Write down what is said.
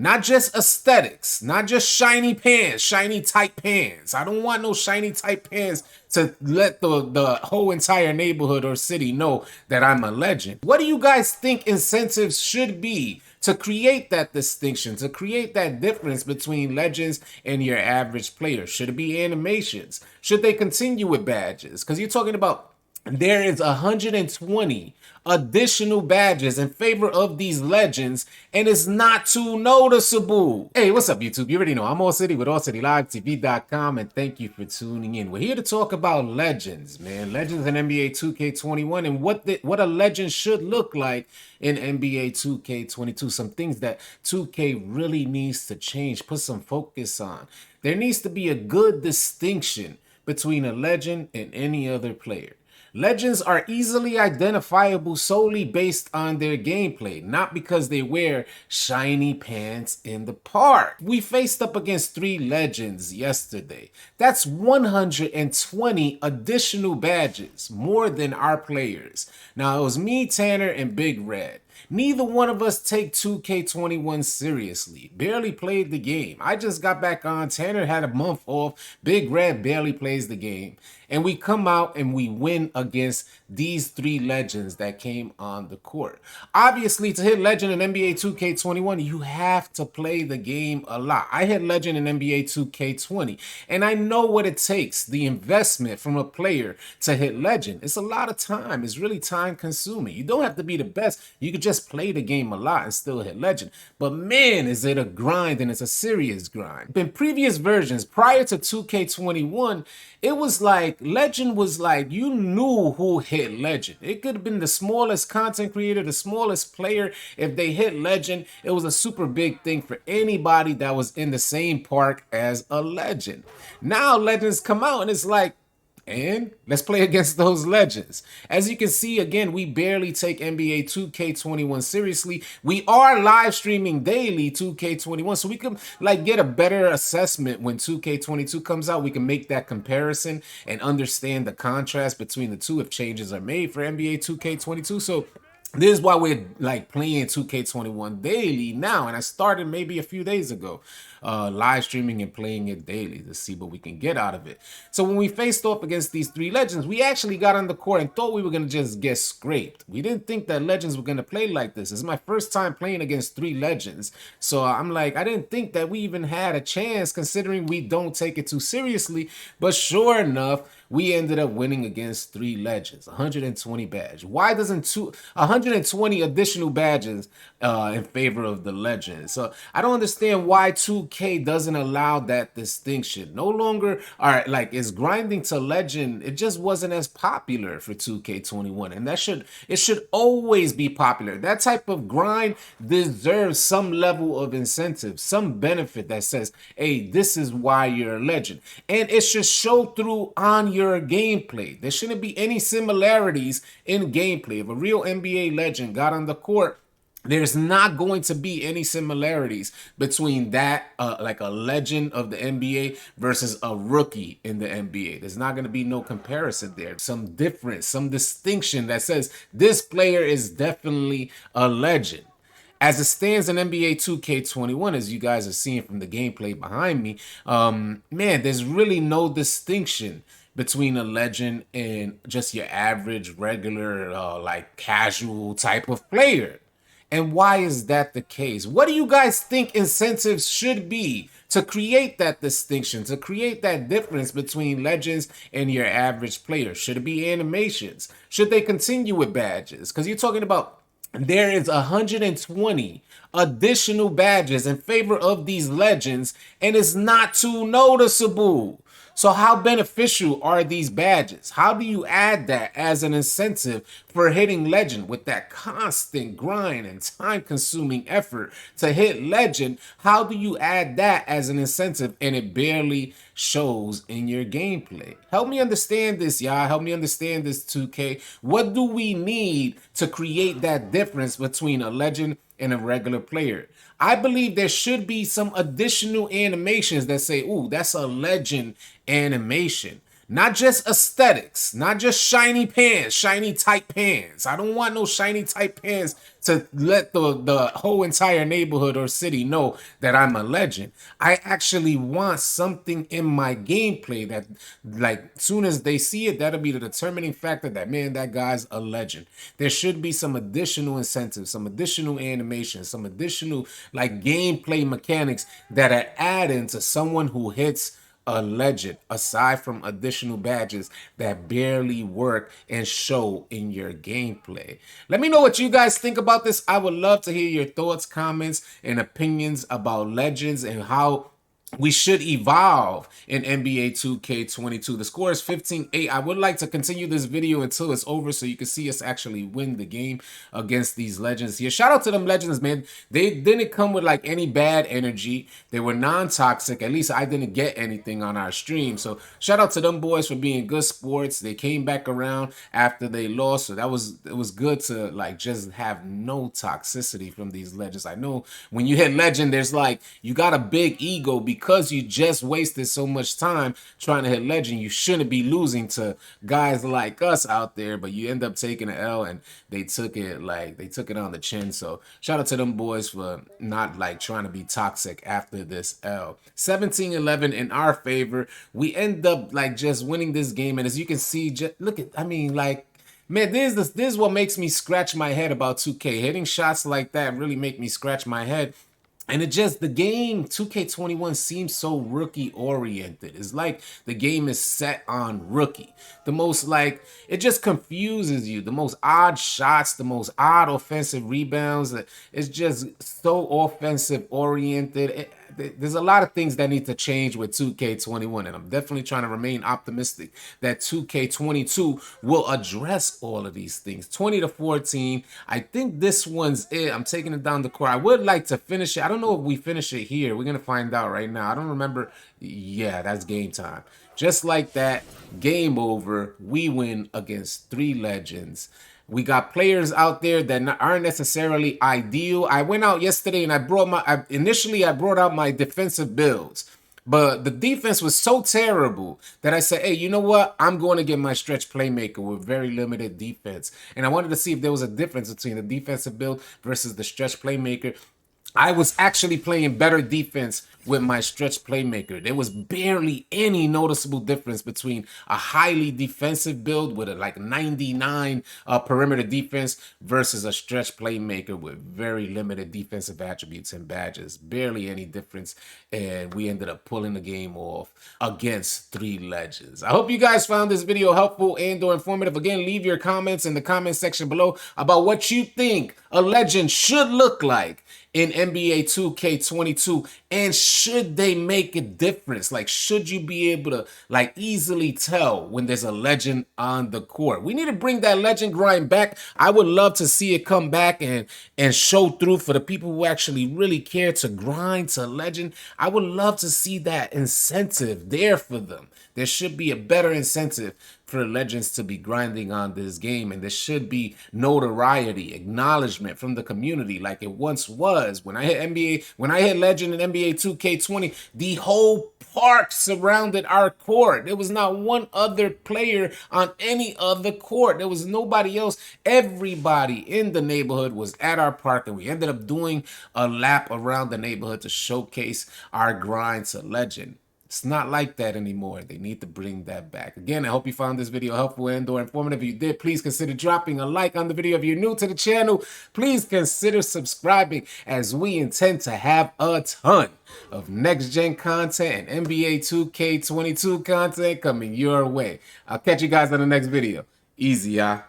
Not just aesthetics, not just shiny pants, shiny tight pants. I don't want no shiny tight pants to let the whole entire neighborhood or city know that I'm a legend. What do you guys think incentives should be to create that distinction, to create that difference between legends and your average player? Should it be animations? Should they continue with badges? Because you're talking about there is 120 additional badges in favor of these legends, and it's not too noticeable. Hey, what's up, YouTube? You already know I'm AllCity with AllCityLiveTV.com, and thank you for tuning in. We're here to talk about legends, man. Legends in NBA 2K21 and what a legend should look like in NBA 2K22. Some things that 2K really needs to change, put some focus on. There needs to be a good distinction between a legend and any other player. Legends are easily identifiable solely based on their gameplay, not because they wear shiny pants in the park. We faced up against 3 legends yesterday. That's 120 additional badges, more than our players. Now, it was me, Tanner, and Big Red. Neither one of us take 2K21 seriously. Barely played the game. I just got back on. Tanner had a month off. Big Red barely plays the game. And we come out and we win against these 3 legends that came on the court. Obviously, to hit legend in NBA 2K21, you have to play the game a lot. I hit legend in NBA 2K20, and I know what it takes, the investment from a player to hit legend. It's a lot of time. It's really time consuming. You don't have to be the best. You could just play the game a lot and still hit legend. But man, is it a grind, and it's a serious grind. In previous versions, prior to 2K21, it was like legend was like you knew who hit legend. It could have been the smallest content creator, the smallest player. If they hit legend, it was a super big thing for anybody that was in the same park as a legend. Now legends come out and it's like, and let's play against those legends. As you can see, again, we barely take NBA 2K21 seriously. We are live streaming daily 2K21, so we can like get a better assessment when 2K22 comes out. We can make that comparison and understand the contrast between the two if changes are made for NBA 2K22. So this is why we're like playing 2K21 daily now, and I started maybe a few days ago, live streaming and playing it daily to see what we can get out of it. So when we faced off against these 3 legends, we actually got on the court and thought we were gonna just get scraped. We didn't think that legends were gonna play like this. This is my first time playing against 3 legends, so I'm like, I didn't think that we even had a chance considering we don't take it too seriously. But sure enough, we ended up winning against 3 legends, 120 badges. Why doesn't 120 additional badges in favor of the legends? So I don't understand why 2K doesn't allow that distinction. No longer, all right, like it's grinding to legend. It just wasn't as popular for 2K21, and it should always be popular. That type of grind deserves some level of incentive, some benefit that says, hey, this is why you're a legend, and it should show through on your gameplay. There shouldn't be any similarities in gameplay. If a real NBA legend got on the court, there's not going to be any similarities between that, like a legend of the NBA versus a rookie in the NBA. There's not going to be no comparison there. Some difference, some distinction that says this player is definitely a legend. As it stands in NBA 2K21, as you guys are seeing from the gameplay behind me, man, there's really no distinction between a legend and just your average, regular, like casual type of player. And why is that the case? What do you guys think incentives should be to create that distinction, to create that difference between legends and your average player? Should it be animations? Should they continue with badges? Because you're talking about there is 120 additional badges in favor of these legends, and it's not too noticeable. So how beneficial are these badges? How do you add that as an incentive for hitting legend with that constant grind and time-consuming effort to hit legend? How do you add that as an incentive and it barely shows in your gameplay? Help me understand this, y'all. Help me understand this, 2K. What do we need to create that difference between a legend and a regular player? I believe there should be some additional animations that say, ooh, that's a legend animation. Not just aesthetics, not just shiny pants, shiny tight pants. I don't want no shiny tight pants to let the whole entire neighborhood or city know that I'm a legend. I actually want something in my gameplay that, like, soon as they see it, that'll be the determining factor that, man, that guy's a legend. There should be some additional incentives, some additional animation, some additional like gameplay mechanics that are adding to someone who hits a legend, aside from additional badges that barely work and show in your gameplay. Let me know what you guys think about this. I would love to hear your thoughts, comments, and opinions about legends and how we should evolve in NBA 2K22. The score is 15-8. I would like to continue this video until it's over so you can see us actually win the game against these legends here. Shout out to them legends, man. They didn't come with like any bad energy. They were non-toxic. At least I didn't get anything on our stream. So shout out to them boys for being good sports. They came back around after they lost. So it was good to like just have no toxicity from these legends. I know when you hit legend, there's like, you got a big ego because you just wasted so much time trying to hit legend. You shouldn't be losing to guys like us out there, but you end up taking an L, and they took it on the chin. So shout out to them boys for not like trying to be toxic after this L. 17-11 in our favor. We end up like just winning this game, and as you can see, just look at, I mean, like, man, this is what makes me scratch my head about 2K. Hitting shots like that really make me scratch my head. And it just, the game 2K21 seems so rookie oriented. It's like the game is set on rookie. The most like, it just confuses you. The most odd shots, the most odd offensive rebounds. It's just so offensive oriented. There's a lot of things that need to change with 2K21, and I'm definitely trying to remain optimistic that 2K22 will address all of these things. 20-14. I think this one's it. I'm taking it down the court. I would like to finish it. I don't know if we finish it here. We're gonna find out right now. I don't remember. Yeah, that's game time. Just like that, game over. We win against 3 legends. We got players out there that aren't necessarily ideal. I went out yesterday and I brought out my defensive builds. But the defense was so terrible that I said, hey, you know what? I'm going to get my stretch playmaker with very limited defense. And I wanted to see if there was a difference between the defensive build versus the stretch playmaker. I was actually playing better defense with my stretch playmaker. There was barely any noticeable difference between a highly defensive build with a like 99 perimeter defense versus a stretch playmaker with very limited defensive attributes and badges. Barely any difference, and we ended up pulling the game off against 3 legends. I hope you guys found this video helpful and or informative. Again, leave your comments in the comment section below about what you think a legend should look like in NBA 2K22, and should they make a difference? Like, should you be able to like easily tell when there's a legend on the court? We need to bring that legend grind back. I would love to see it come back and show through for the people who actually really care to grind to legend. I would love to see that incentive there for them. There should be a better incentive for legends to be grinding on this game, and there should be notoriety, acknowledgement from the community like it once was. When I hit legend in NBA 2K20, the whole park surrounded our court. There was not one other player on any other court. There was nobody else. Everybody in the neighborhood was at our park, and we ended up doing a lap around the neighborhood to showcase our grind to legend. It's not like that anymore. They need to bring that back. Again, I hope you found this video helpful and or informative. If you did, please consider dropping a like on the video. If you're new to the channel, please consider subscribing, as we intend to have a ton of next-gen content and NBA 2K22 content coming your way. I'll catch you guys on the next video. Easy, y'all.